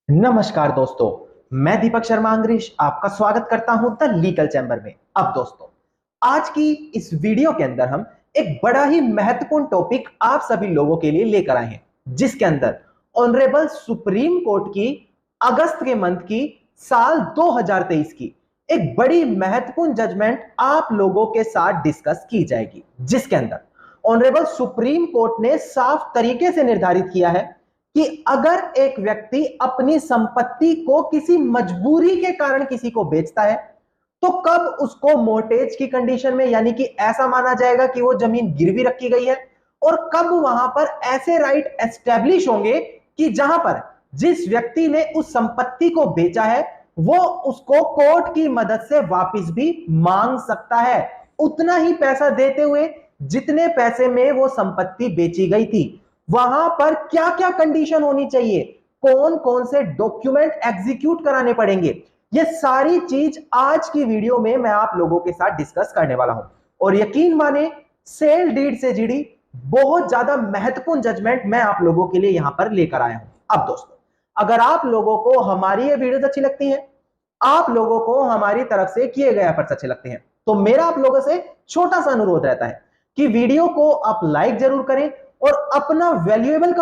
नमस्कार दोस्तों। मैं दीपक शर्मा अंग्रेश आपका स्वागत करता हूं द लीगल चैम्बर में। अब दोस्तों, आज की इस वीडियो के अंदर हम एक बड़ा ही महत्वपूर्ण टॉपिक आप सभी लोगों के लिए लेकर आए हैं, जिसके अंदर ऑनरेबल सुप्रीम कोर्ट की अगस्त के मंथ की साल 2023 की एक बड़ी महत्वपूर्ण जजमेंट आप लोगों के साथ डिस्कस की जाएगी, जिसके अंदर ऑनरेबल सुप्रीम कोर्ट ने साफ तरीके से निर्धारित किया है कि अगर एक व्यक्ति अपनी संपत्ति को किसी मजबूरी के कारण किसी को बेचता है तो कब उसको मोर्टेज की कंडीशन में, यानी कि ऐसा माना जाएगा कि वो जमीन गिरवी रखी गई है, और कब वहां पर ऐसे राइट एस्टेब्लिश होंगे कि जहां पर जिस व्यक्ति ने उस संपत्ति को बेचा है वो उसको कोर्ट की मदद से वापस भी मांग सकता है, उतना ही पैसा देते हुए जितने पैसे में वो संपत्ति बेची गई थी। वहां पर क्या क्या कंडीशन होनी चाहिए, कौन कौन से डॉक्यूमेंट एग्जीक्यूट कराने पड़ेंगे, ये सारी चीज आज की वीडियो में मैं आप लोगों के साथ डिस्कस करने वाला हूं। और यकीन माने, सेल डीड से जुड़ी बहुत ज्यादा महत्वपूर्ण जजमेंट मैं आप लोगों के लिए यहां पर लेकर आया हूं। अब दोस्तों, अगर आप लोगों को हमारी ये वीडियोस अच्छी लगती हैं, आप लोगों को हमारी तरफ से किए गए एफर्ट्स अच्छे लगते हैं, तो मेरा आप लोगों से छोटा सा अनुरोध रहता है कि वीडियो को आप लाइक जरूर करें और अपना वैल्यूएबल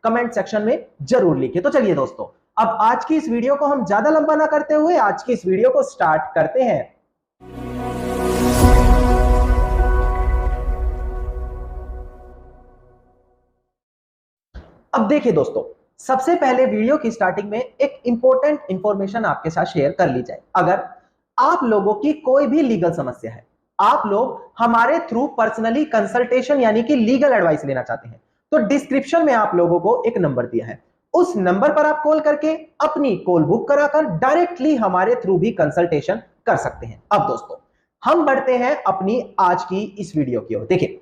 कमेंट सेक्शन में जरूर लिखें। तो चलिए दोस्तों, अब आज की इस वीडियो को हम ज्यादा लंबा ना करते हुए आज की इस वीडियो को स्टार्ट करते हैं। अब देखिए दोस्तों, सबसे पहले वीडियो की स्टार्टिंग में एक इंपॉर्टेंट इंफॉर्मेशन आपके साथ शेयर कर ली जाए। अगर आप लोगों की कोई भी लीगल समस्या है, आप लोग हमारे थ्रू पर्सनली कंसल्टेशन यानी कि लीगल एडवाइस लेना चाहते हैं, तो डिस्क्रिप्शन में आप लोगों को एक नंबर दिया है, उस नंबर पर आप कॉल करके अपनी कॉल बुक कराकर डायरेक्टली हमारे थ्रू भी कंसल्टेशन कर सकते हैं। अब दोस्तों, हम बढ़ते हैं अपनी आज की इस वीडियो की ओर। देखिए,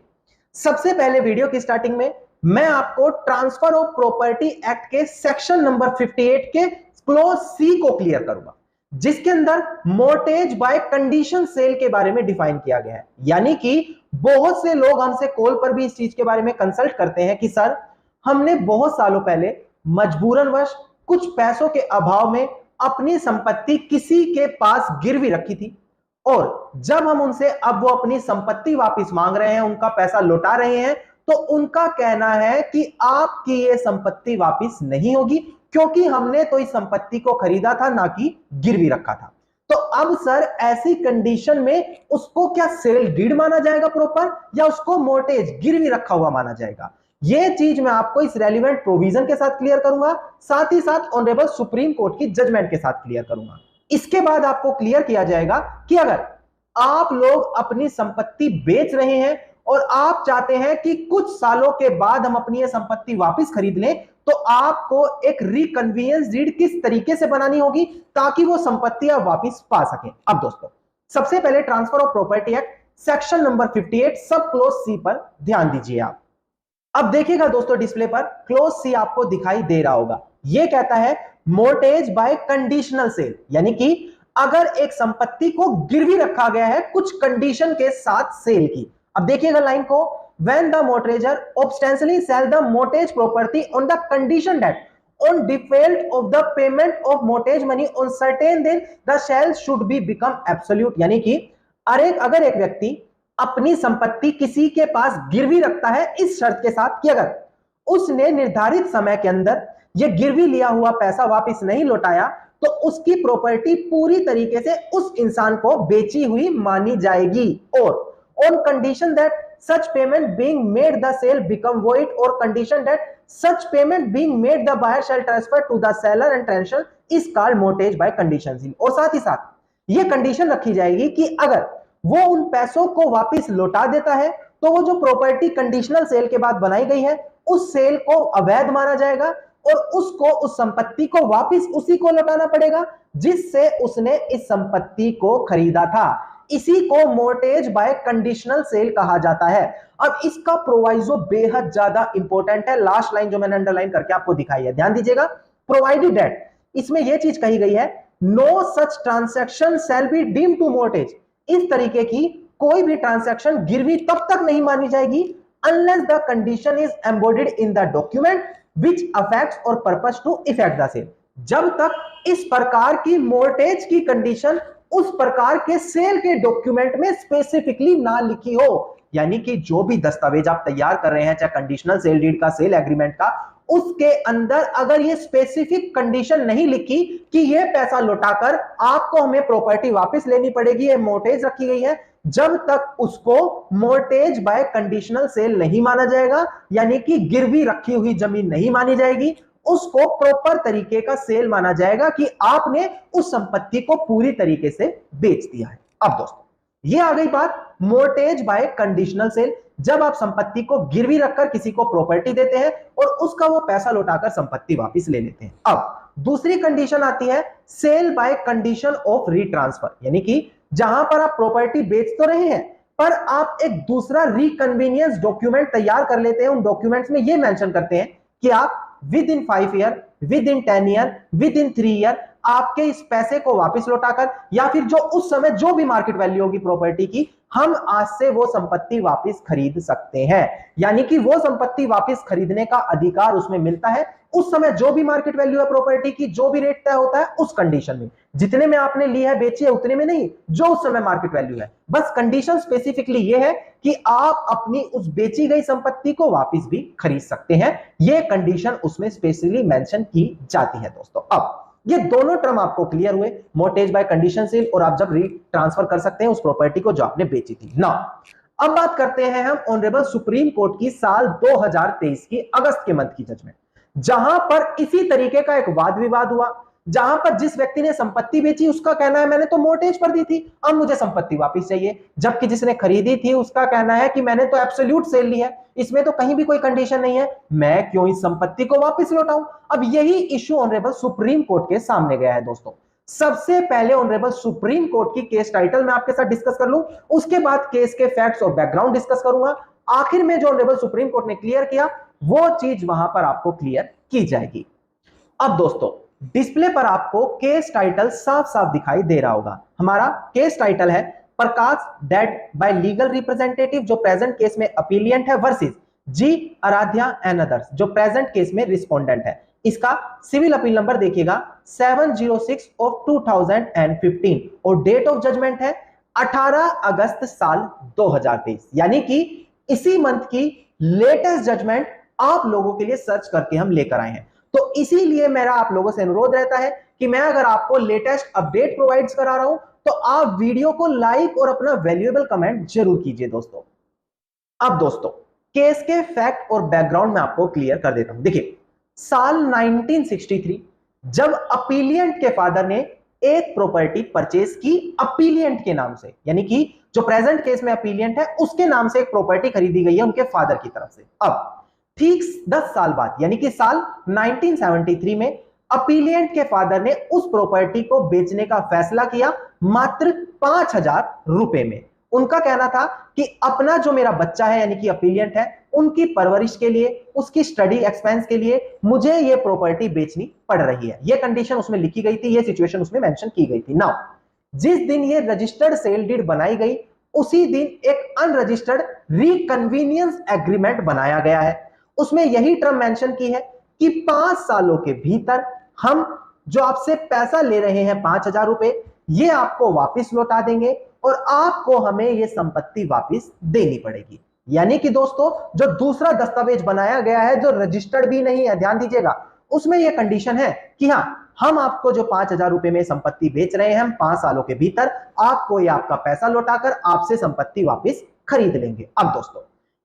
सबसे पहले वीडियो की स्टार्टिंग में मैं आपको ट्रांसफर ऑफ प्रॉपर्टी एक्ट के सेक्शन नंबर 58 के क्लोज सी को क्लियर करूंगा, जिसके अंदर मोर्टेज बाय कंडीशन सेल के बारे में डिफाइन किया गया है। यानी कि बहुत से लोग हमसे कॉल पर भी इस चीज के बारे में कंसल्ट करते हैं कि सर, हमने बहुत सालों पहले मजबूरनवश कुछ पैसों के अभाव में अपनी संपत्ति किसी के पास गिरवी रखी थी, और जब हम उनसे अब वो अपनी संपत्ति वापस मांग रहे हैं, उनका पैसा लौटा रहे हैं, तो उनका कहना है कि आपकी ये संपत्ति वापस नहीं होगी, क्योंकि हमने तो इस संपत्ति को खरीदा था, ना कि गिरवी रखा था। तो अब सर, ऐसी कंडीशन में उसको क्या सेल डीड माना जाएगा प्रॉपर, या उसको मोर्टेज गिरवी रखा हुआ माना जाएगा? ये चीज मैं आपको इस रेलिवेंट प्रोविजन के साथ क्लियर करूंगा, साथ ही साथ ऑनरेबल सुप्रीम कोर्ट की जजमेंट के साथ क्लियर करूंगा। इसके बाद आपको क्लियर किया जाएगा कि अगर आप लोग अपनी संपत्ति बेच रहे हैं और आप चाहते हैं कि कुछ सालों के बाद हम अपनी ये संपत्ति वापस खरीद लें, तो आपको एक रिकन्वीनियंस डीड किस तरीके से बनानी होगी ताकि वो संपत्ति आप वापस पा सकें। अब दोस्तों, सबसे पहले transfer of property act section number 58 सब क्लोज सी पर ध्यान दीजिए आप। अब देखिएगा दोस्तों, डिस्प्ले पर क्लोज सी आपको दिखाई दे रहा होगा। यह कहता है मोर्टेज बाय कंडीशनल सेल, यानी कि अगर एक संपत्ति को गिरवी रखा गया है कुछ कंडीशन के साथ सेल की। अब देखिएगा लाइन को, when the mortgager obstinately sell the mortgage property on the condition that on default of the payment of mortgage money on certain then the shall should be become absolute। यानी कि अगर एक व्यक्ति अपनी संपत्ति किसी के पास गिरवी रखता है इस शर्त के साथ कि अगर उसने निर्धारित समय के अंदर यह गिरवी लिया हुआ पैसा वापस नहीं लौटाया, तो उसकी प्रॉपर्टी पूरी तरीके से उस इंसान को बेची हुई मानी जाएगी। और on condition that such payment being made the sale become void, or condition that such payment being made the buyer shall transfer to the seller and transaction is called mortgage by condition seal। और साथ ही साथ ये condition रखी जाएगी कि अगर वो उन पैसों को वापस लौटा देता है तो वो जो प्रॉपर्टी कंडीशनल सेल के बाद बनाई गई है उस सेल को अवैध माना जाएगा, और उसको उस संपत्ति को वापस उसी को लौटाना पड़ेगा जिससे उसने इस संपत्ति को खरीदा था। इसी को मोर्टेज बाय कंडीशनल सेल कहा जाता है। अब इसका प्रोवाइजो बेहद ज्यादा इंपॉर्टेंट है। लास्ट लाइन जो मैंने अंडरलाइन करके आपको दिखाई है, ध्यान दीजिएगा। प्रोवाइडेड दैट, इसमें यह चीज कही गई है, no such transaction shall be deemed to mortgage. इस तरीके की कोई भी ट्रांसैक्शन गिरवी तब तक नहीं मानी जाएगी unless the condition is embodied in the document which affects और purpose to effect the sale. जब तक इस प्रकार की मोर्टेज की कंडीशन उस प्रकार के सेल के डॉक्यूमेंट में स्पेसिफिकली ना लिखी हो। यानी कि जो भी दस्तावेज आप तैयार कर रहे हैं, चाहे कंडीशनल सेल डीड का, सेल एग्रीमेंट का, उसके अंदर अगर ये स्पेसिफिक कंडीशन नहीं लिखी कि ये पैसा लौटाकर आपको हमें प्रॉपर्टी वापस लेनी पड़ेगी, ये मोर्टेज रखी गई है, जब तक उसको मोर्टेज बाय कंडीशनल सेल नहीं माना जाएगा, यानी कि गिरवी रखी हुई जमीन नहीं मानी जाएगी, उसको प्रॉपर तरीके का सेल माना जाएगा कि आपने उस संपत्ति को पूरी तरीके से बेच दिया है। अब दोस्तों, ये आ गई बात मोर्टेज बाय कंडीशनल सेल, जब आप संपत्ति को गिरवी रखकर किसी को प्रॉपर्टी देते हैं और उसका वो पैसा लौटाकर संपत्ति वापस ले लेते हैं। अब दूसरी कंडीशन आती है सेल बाय कंडीशन ऑफ रीट्रांसफर, यानी कि जहां पर आप प्रॉपर्टी बेच तो रहे हैं पर आप एक दूसरा रिकन्वीनियंस डॉक्यूमेंट तैयार कर लेते हैं। उन डॉक्यूमेंट्स में यह मेंशन करते हैं कि आप with in 5 year, with in 10 year, with in 3 year आपके इस पैसे को वापस लौटाकर, या फिर जो उस समय जो भी मार्केट वैल्यू होगी प्रॉपर्टी की, हम आज से वो संपत्ति वापस खरीद सकते हैं। यानी कि वो संपत्ति वापस खरीदने का अधिकार उसमें मिलता है उस समय जो भी मार्केट वैल्यू है प्रॉपर्टी की, जो भी रेट तय होता है उस कंडीशन में, जितने में आपने ली है बेची है उतने में नहीं, जो उस समय मार्केट वैल्यू है। बस कंडीशन स्पेसिफिकली ये है कि आप अपनी उस बेची गई संपत्ति को वापस भी खरीद सकते हैं। ये कंडीशन उसमें स्पेशली मेंशन की जाती है दोस्तों। अब ये दोनों टर्म आपको क्लियर हुए, मोर्टेज बाय कंडीशन सेल और आप जब ट्रांसफर कर सकते हैं उस प्रॉपर्टी को जो आपने बेची थी ना। अब बात करते हैं हम ऑनरेबल सुप्रीम कोर्ट की साल 2023 की अगस्त के मंथ की जजमेंट, जहां पर इसी तरीके का एक वाद विवाद हुआ, जहां पर जिस व्यक्ति ने संपत्ति बेची उसका कहना है मैंने तो मोर्टेज पर दी थी, अब मुझे संपत्ति वापस चाहिए, जबकि जिसने खरीदी थी उसका कहना है कि मैंने तो एब्सोल्यूट सेल ली है, इसमें तो कहीं भी कोई कंडीशन नहीं है, मैं क्यों इस संपत्ति को वापस लौटाऊं। अब यही इश्यू ऑनरेबल सुप्रीम कोर्ट के सामने गया है दोस्तों। सबसे पहले ऑनरेबल सुप्रीम कोर्ट की केस टाइटल मैं आपके साथ डिस्कस कर लूं, उसके बाद केस के फैक्ट्स और बैकग्राउंड डिस्कस करूंगा, आखिर में जो ऑनरेबल सुप्रीम कोर्ट ने क्लियर किया वो चीज वहां पर आपको क्लियर की जाएगी। अब दोस्तों, डिस्प्ले पर आपको केस टाइटल साफ साफ दिखाई दे रहा होगा। हमारा केस टाइटल है Prakash dead by legal representative, जो प्रेजेंट केस में अपीलियंट है, versus G Aradhya and others, जो प्रेजेंट केस में रिस्पोंडेंट है। इसका सिविल अपील नंबर देखिएगा 706 ऑफ 2015 और डेट ऑफ जजमेंट है 18 अगस्त साल 2023, यानी कि इसी मंथ की लेटेस्ट जजमेंट आप लोगों के लिए सर्च करके हम लेकर आए हैं। तो इसीलिए मेरा आप लोगों से अनुरोध रहता है कि मैं अगर आपको लेटेस्ट अपडेट प्रोवाइड करा रहा हूं तो आप वीडियो को लाइक और अपना वैल्यूएबल कमेंट जरूर कीजिए दोस्तों। अब दोस्तों, केस के फैक्ट और बैकग्राउंड में आपको क्लियर कर देता हूं। देखिए, साल 1963 जब अपीलियंट के फादर ने एक प्रॉपर्टी परचेज की अपीलियंट के नाम से, यानी कि जो प्रेजेंट केस में अपीलियंट है उसके नाम से एक प्रॉपर्टी खरीदी गई है उनके फादर की तरफ से। अब ठीक 10 साल बाद, यानी कि साल 1973 में अपीलियंट के फादर ने उस प्रॉपर्टी को बेचने का फैसला किया मात्र 5,000 रुपए में। उनका कहना था कि अपना जो मेरा बच्चा है, यानी कि अपीलियंट है, उनकी परवरिश के लिए, उसकी स्टडी एक्सपेंस के लिए मुझे ये प्रॉपर्टी बेचनी पड़ रही है। ये कंडीशन उसमें लिखी गई थी, ये सिचुएशन उसमें मेंशन की गई थी। नाउ, जिस दिन ये रजिस्टर्ड सेल डीड बनाई गई उसी दिन एक अनरजिस्टर्ड रिकन्वीनियंस एग्रीमेंट बनाया गया है। उसमें यही टर्म मेंशन की है कि 5 सालों के भीतर हम जो आपसे पैसा ले रहे हैं 5,000 रुपए, ये आपको वापस लौटा देंगे और आपको हमें ये संपत्ति वापस देनी पड़ेगी। यानी कि दोस्तों, जो दूसरा दस्तावेज बनाया गया है जो रजिस्टर्ड भी नहीं है, ध्यान दीजिएगा, उसमें यह कंडीशन है कि हाँ, हम आपको जो 5,000 रुपए में संपत्ति बेच रहे हैं, हम 5 सालों के भीतर आपको ये आपका पैसा लौटाकर आपसे संपत्ति वापस खरीद लेंगे। अब दोस्तों,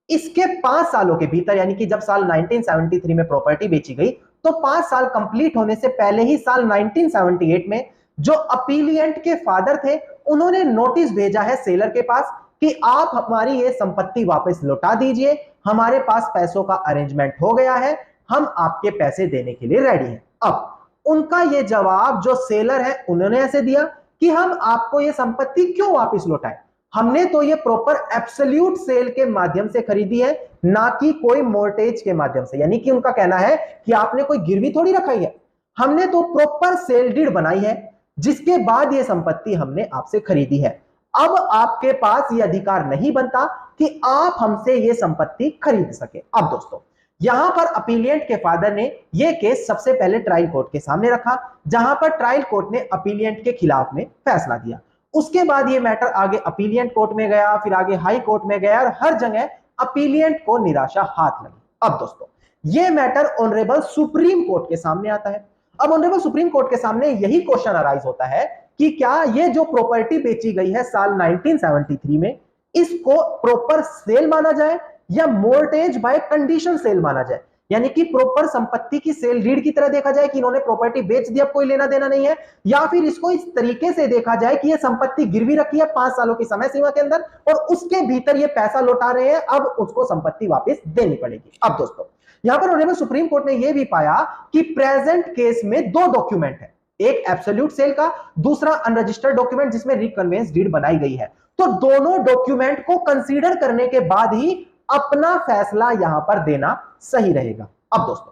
इसके 5 सालों के भीतर, यानी कि जब साल 1973 में प्रॉपर्टी बेची गई तो 5 साल कंप्लीट होने से पहले ही साल 1978 में जो अपीलियंट के फादर थे उन्होंने नोटिस भेजा है सेलर के पास कि आप हमारी ये संपत्ति वापस लौटा दीजिए, हमारे पास पैसों का अरेंजमेंट हो गया है, हम आपके पैसे देने के लिए रेडी हैं। अब उनका ये जवाब जो सेलर है उन्होंने ऐसे दिया कि हम आपको ये संपत्ति क्यों वापस लौटाएं, हमने तो ये प्रॉपर एब्सोल्यूट सेल के माध्यम से खरीदी है, ना कि कोई मोर्टेज के माध्यम से। यानी कि उनका कहना है कि आपने कोई गिरवी थोड़ी रखाई है, हमने तो प्रॉपर सेल डीड बनाई है जिसके बाद ये संपत्ति हमने आपसे खरीदी है। अब आपके पास ये अधिकार नहीं बनता कि आप हमसे ये संपत्ति खरीद सके। अब दोस्तों, यहां पर अपीलिएंट के फादर ने यह केस सबसे पहले ट्रायल कोर्ट के सामने रखा, जहां पर ट्रायल कोर्ट ने अपीलिएंट के खिलाफ में फैसला दिया। उसके बाद यह मैटर आगे अपीलिएंट कोर्ट में गया, फिर आगे हाई कोर्ट में गया, और हर जगह अपीलिएंट को निराशा हाथ लगी। अब दोस्तों यह मैटर ऑनरेबल सुप्रीम कोर्ट के सामने आता है। अब ऑनरेबल सुप्रीम कोर्ट के सामने यही क्वेश्चन अराइज होता है कि क्या यह जो प्रॉपर्टी बेची गई है साल 1973 में, इसको प्रॉपर सेल माना जाए या मोर्टेज बाय कंडीशन सेल माना जाए, यानी कि प्रॉपर संपत्ति की सेल रीड की तरह देखा जाए कि इन्होंने प्रॉपर्टी बेच दी, अब कोई लेना देना नहीं है, या फिर इसको इस तरीके से देखा जाए कि यह संपत्ति गिरवी रखी है 5 सालों की समय सीमा के अंदर और उसके भीतर ये पैसा लौटा रहे हैं, अब उसको संपत्ति वापस देनी पड़ेगी। अब दोस्तों यहां पर ऑनरेबल सुप्रीम कोर्ट ने यह भी पाया कि प्रेजेंट केस में 2 डॉक्यूमेंट है, एक एब्सोल्यूट सेल का, दूसरा अनरजिस्टर्ड डॉक्यूमेंट जिसमें रिकन्वेंस डीड बनाई गई है। तो दोनों डॉक्यूमेंट को कंसीडर करने के बाद ही अपना फैसला यहां पर देना सही रहेगा। अब दोस्तों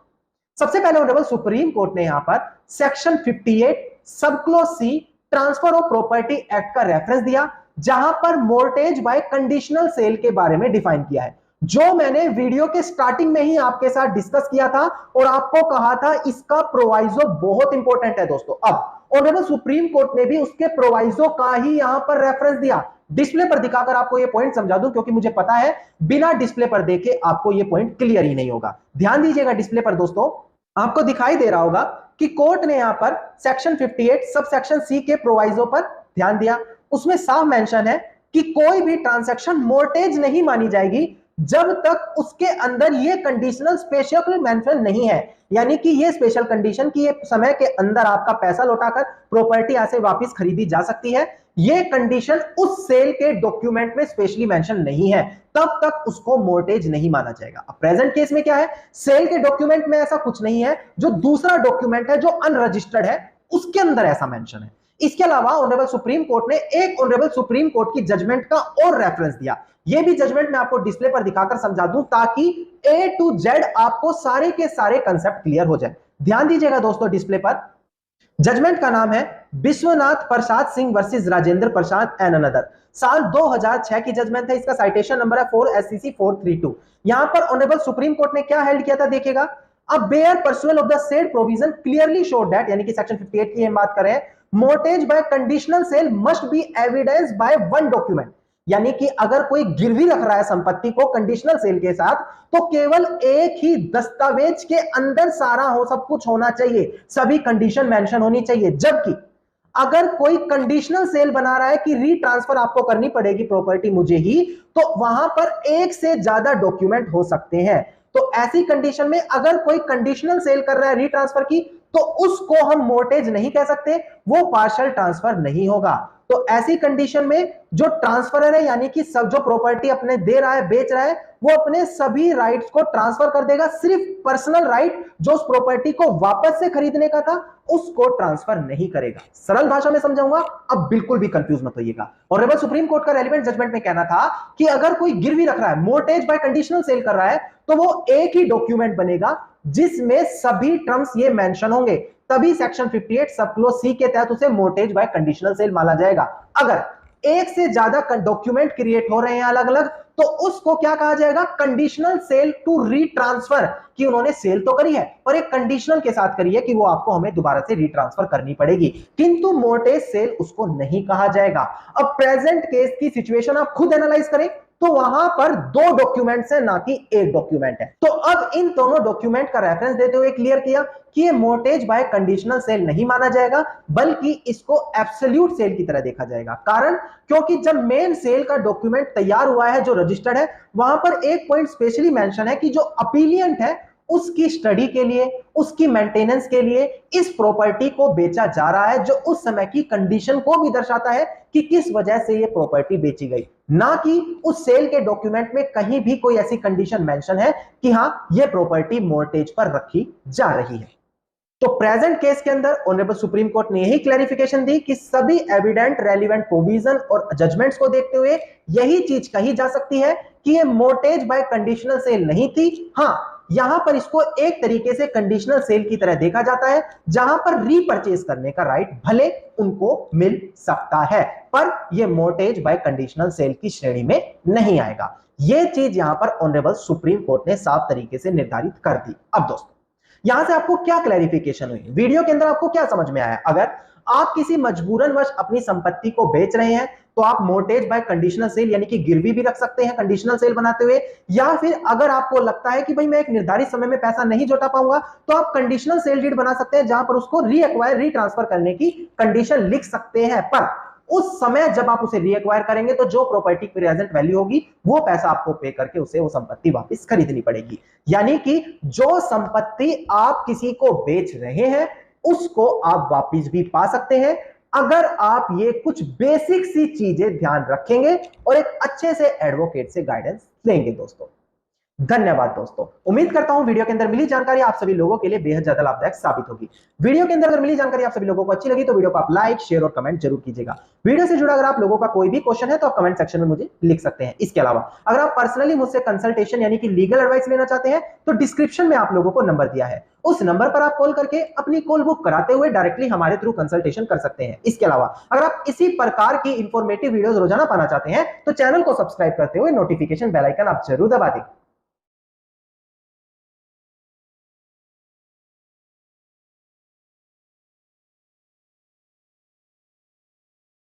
सबसे पहले ऑनरेबल सुप्रीम कोर्ट ने यहां पर section 58 sub clause C transfer of property act का रेफरेंस दिया, जहां पर मोर्टेज बाय कंडीशनल सेल के बारे में डिफाइन किया है, जो मैंने वीडियो के स्टार्टिंग में ही आपके साथ डिस्कस किया था और आपको कहा था इसका प्रोवाइजो बहुत इंपॉर्टेंट है। दोस्तों अब ऑनरेबल सुप्रीम कोर्ट ने भी उसके प्रोवाइजो का ही यहां पर रेफरेंस दिया। डिस्प्ले पर दिखाकर आपको यह पॉइंट समझा दूं, क्योंकि मुझे पता है बिना डिस्प्ले पर देखे आपको यह पॉइंट क्लियर ही नहीं होगा। ध्यान दीजिएगा डिस्प्ले पर दोस्तों, आपको दिखाई दे रहा होगा कि कोर्ट ने यहां पर सेक्शन 58 सब सेक्शन सी के प्रोवाइजो पर ध्यान दिया। उसमें साफ मेंशन है कि कोई भी ट्रांजैक्शन मोर्टेज नहीं मानी जाएगी जब तक उसके अंदर ये कंडीशनल स्पेशल मेंशन नहीं है, यानी कि ये स्पेशल कंडीशन की ये समय के अंदर आपका पैसा लौटाकर प्रॉपर्टी यहां से वापस खरीदी जा सकती है, ये कंडीशन उस सेल के डॉक्यूमेंट में स्पेशली मेंशन नहीं है, तब तक उसको मोर्टेज नहीं माना जाएगा। अब प्रेजेंट केस में क्या है, सेल के डॉक्यूमेंट में ऐसा कुछ नहीं है, जो दूसरा डॉक्यूमेंट है जो अनरजिस्टर्ड है उसके अंदर ऐसा मेंशन है। इसके अलावा ऑनरेबल सुप्रीम कोर्ट ने एक ऑनरेबल सुप्रीम कोर्ट की जजमेंट का और रेफरेंस दिया। यह भी जजमेंट मैं आपको डिस्प्ले पर दिखाकर समझा दूं ताकि ए टू जेड आपको सारे के सारे कंसेप्ट क्लियर हो जाए। ध्यान दीजिएगा दोस्तों डिस्प्ले पर, जजमेंट का नाम है Vishwanath Prasad Singh versus Rajendra Prasad and another, साल 2006 की जजमेंट है। इसका साइटेशन नंबर है 4 SCC 432। यहां पर ऑनरेबल सुप्रीम कोर्ट ने क्या हेल्ड किया था देखिएगा, अब bare perusal of the said provision clearly showed that, यानी कि सेक्शन 58 की हम बात करें, mortgage by conditional sale must be evidence by one document, यानी कि अगर कोई गिरवी रख रहा है संपत्ति को कंडीशनल सेल के साथ, तो केवल एक ही दस्तावेज के अंदर सारा हो सब कुछ होना चाहिए, सभी कंडीशन मेंशन होनी चाहिए। जबकि अगर कोई कंडीशनल सेल बना रहा है कि रीट्रांसफर आपको करनी पड़ेगी प्रॉपर्टी मुझे ही, तो वहां पर एक से ज्यादा डॉक्यूमेंट हो सकते हैं। तो ऐसी कंडीशन में अगर कोई कंडीशनल सेल कर रहा है रीट्रांसफर की, तो उसको हम मोर्टेज नहीं कह सकते, वो पार्शियल ट्रांसफर नहीं होगा। तो ऐसी कंडीशन में जो ट्रांसफरर है, यानी कि सब जो प्रॉपर्टी अपने दे रहा है बेच रहा है, वो अपने सभी राइट्स को ट्रांसफर कर देगा, सिर्फ पर्सनल राइट जो उस प्रॉपर्टी को वापस से खरीदने का था उसको ट्रांसफर नहीं करेगा। सरल भाषा में समझाऊंगा, अब बिल्कुल भी कंफ्यूज मत होइएगा। और ऑनरेबल सुप्रीम कोर्ट का रेलेवेंट जजमेंट में कहना था कि अगर कोई गिरवी रख रहा है, मोर्टेज बाय कंडीशनल सेल कर रहा है, तो वो एक ही डॉक्यूमेंट बनेगा जिसमें सभी टर्म्स ये मेंशन होंगे, तभी सेक्शन 58 सब क्लॉज सी के तहत उसे मोर्टेज बाय कंडीशनल सेल माना जाएगा। अगर एक से ज्यादा डॉक्यूमेंट क्रिएट हो रहे हैं अलग अलग, तो उसको क्या कहा जाएगा, कंडीशनल सेल टू रीट्रांसफर, कि उन्होंने सेल तो करी है और एक कंडीशनल के साथ करी है कि वो आपको हमें दोबारा से रीट्रांसफर करनी पड़ेगी, किंतु मोर्टेज सेल उसको नहीं कहा जाएगा। अब प्रेजेंट केस की सिचुएशन आप खुद एनालाइज करें, तो वहां पर 2 डॉक्यूमेंट्स है, ना कि एक डॉक्यूमेंट है। तो अब इन दोनों डॉक्यूमेंट का रेफरेंस देते हुए क्लियर किया कि ये मोर्टेज बाय कंडीशनल सेल नहीं माना जाएगा, बल्कि इसको एब्सोल्यूट सेल की तरह देखा जाएगा। कारण क्योंकि जब मेन सेल का डॉक्यूमेंट तैयार हुआ है जो रजिस्टर्ड है, वहां पर एक पॉइंट स्पेशली मेंशन है कि जो अपीलिएंट है उसकी स्टडी के लिए, उसकी मेंटेनेंस के लिए इस प्रॉपर्टी को बेचा जा रहा है, जो उस समय की कंडीशन को भी दर्शाता है कि किस वजह से ये प्रॉपर्टी बेची गई, ना कि उस सेल के डॉक्यूमेंट में कहीं भी कोई ऐसी कंडीशन मेंशन है कि हां ये प्रॉपर्टी मोर्टेज पर रखी जा रही है। तो प्रेजेंट केस के अंदर ऑनरेबल सुप्रीम कोर्ट ने यही क्लैरिफिकेशन दी कि सभी एविडेंट रेलेवेंट प्रोविजन और जजमेंट्स को देखते हुए यही चीज कही जा सकती है कि ये मोर्टेज बाय कंडीशनल सेल नहीं थी। हां, यहां पर इसको एक तरीके से कंडीशनल सेल की तरह देखा जाता है, जहां पर रीपर्चेज करने का राइट भले उनको मिल सकता है, पर यह मोर्टेज बाय कंडीशनल सेल की श्रेणी में नहीं आएगा। यह चीज यहां पर ऑनरेबल सुप्रीम कोर्ट ने साफ तरीके से निर्धारित कर दी। अब दोस्तों यहां से आपको क्या क्लैरिफिकेशन हुई, वीडियो के अंदर आपको क्या समझ में आया? अगर आप किसी मजबूरनवश अपनी संपत्ति को बेच रहे हैं तो आप मोर्टेज बाय कंडीशनल सेल यानी कि गिरवी भी रख सकते हैं कंडीशनल सेल बनाते हुए, या फिर अगर आपको लगता है कि भाई मैं एक निर्धारित समय में पैसा नहीं जुटा पाऊंगा तो आप कंडीशनल सेल डीड बना सकते हैं, जहां पर उसको रीएक्वायर रीट्रांसफर करने की कंडीशन लिख सकते हैं। पर उस समय जब आप उसे रीएक्वायर करेंगे तो जो प्रॉपर्टी की प्रेजेंट वैल्यू होगी वो पैसा आपको पे करके उसे वो संपत्ति वापस खरीदनी पड़ेगी। यानी कि जो संपत्ति आप किसी को बेच रहे हैं उसको आप वापस भी पा सकते हैं, अगर आप ये कुछ बेसिक सी चीजें ध्यान रखेंगे और एक अच्छे से एडवोकेट से गाइडेंस लेंगे। दोस्तों धन्यवाद। दोस्तों उम्मीद करता हूं वीडियो के अंदर मिली जानकारी आप सभी लोगों के लिए बेहद ज्यादा लाभदायक साबित होगी। वीडियो के अंदर अगर मिली जानकारी आप सभी लोगों को अच्छी लगी तो वीडियो को आप लाइक शेयर और कमेंट जरूर कीजिएगा। वीडियो से जुड़ा अगर आप लोगों का कोई भी क्वेश्चन है तो आप कमेंट सेक्शन में मुझे लिख सकते हैं। इसके अलावा अगर आप पर्सनली मुझसे कंसल्टेशन यानी कि लीगल एडवाइस लेना चाहते हैं तो डिस्क्रिप्शन में आप लोगों को नंबर दिया है, उस नंबर पर आप कॉल करके अपनी कॉल बुक कराते हुए डायरेक्टली हमारे थ्रू कंसल्टेशन कर सकते हैं। इसके अलावा अगर आप इसी प्रकार की इंफॉर्मेटिव वीडियोस रोजाना पाना चाहते हैं तो चैनल को सब्सक्राइब करते हुए नोटिफिकेशन बेल आइकन आप जरूर दबा दें।